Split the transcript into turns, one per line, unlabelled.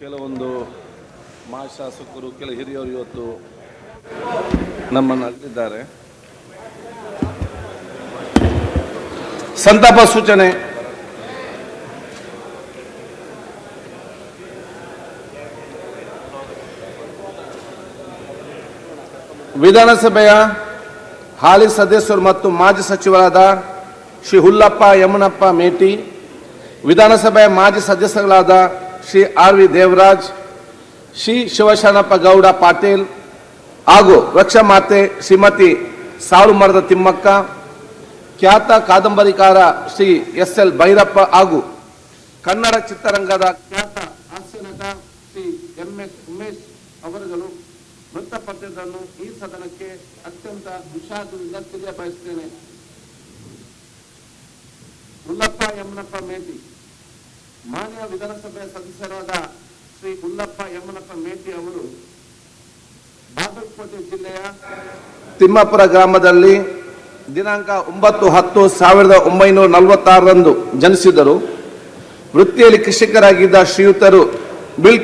ಕೆಲವೊಂದು ಶಾಸಕರು ಕೆಲ ಹಿರಿಯರು ಇವತ್ತು ನಮ್ಮನ್ನು ಅಲ್ಲಿದ್ದಾರೆ. ಸಂತಾಪ ಸೂಚನೆ. ವಿಧಾನಸಭೆಯ ಹಾಲಿ ಸದಸ್ಯರು ಮತ್ತು ಮಾಜಿ ಸಚಿವರಾದ ಶ್ರೀ ಹುಲ್ಲಪ್ಪ ಯಮನಪ್ಪ ಮೇಟಿ, ವಿಧಾನಸಭೆಯ ಮಾಜಿ ಸದಸ್ಯರಾದ ಶ್ರೀ ಆರ್ ವಿ ದೇವರಾಜ್, ಶ್ರೀ ಶಿವಶರಣಪ್ಪ ಗೌಡ ಪಾಟೀಲ್ ಹಾಗೂ ರಕ್ಷಮಾತೆ ಶ್ರೀಮತಿ ಸಾಲುಮರದ ತಿಮ್ಮಕ್ಕ, ಖ್ಯಾತ ಕಾದಂಬರಿಕಾರ ಶ್ರೀ ಎಸ್ ಎಲ್ ಭೈರಪ್ಪ ಹಾಗೂ ಕನ್ನಡ ಚಿತ್ರರಂಗದ ಖ್ಯಾತ ಹಾಸ್ಯನಟ ಶ್ರೀ ಎಂ ಎಸ್ ಉಮೇಶ್ ಅವರುಗಳು ಮೃತಪಟ್ಟಿದ್ದನ್ನು ಈ ಸದನಕ್ಕೆ ಅತ್ಯಂತ ವಿಷಾದದಿಂದ ತಿಳಿಯಬಯಸುತ್ತೇನೆ. ಹುಲ್ಲಪ್ಪ ಯಮನಪ್ಪ ಮೇಟಿ ಮಾನ್ಯ ವಿಧಾನಸಭೆಯ ಸದಸ್ಯರಾದ ಶ್ರೀ ಹುಲ್ಲಪ್ಪ ಯಮನಪ್ಪ ಮೇಟಿ ಅವರು ಬಾಗಲಕೋಟೆ ಜಿಲ್ಲೆಯ ತಿಮ್ಮಾಪುರ ಗ್ರಾಮದಲ್ಲಿ ದಿನಾಂಕ 9/10/1946 ಜನಿಸಿದರು. ವೃತ್ತಿಯಲ್ಲಿ ಕೃಷಿಕರಾಗಿದ್ದ ಶ್ರೀಯುತರು ಬಿಲ್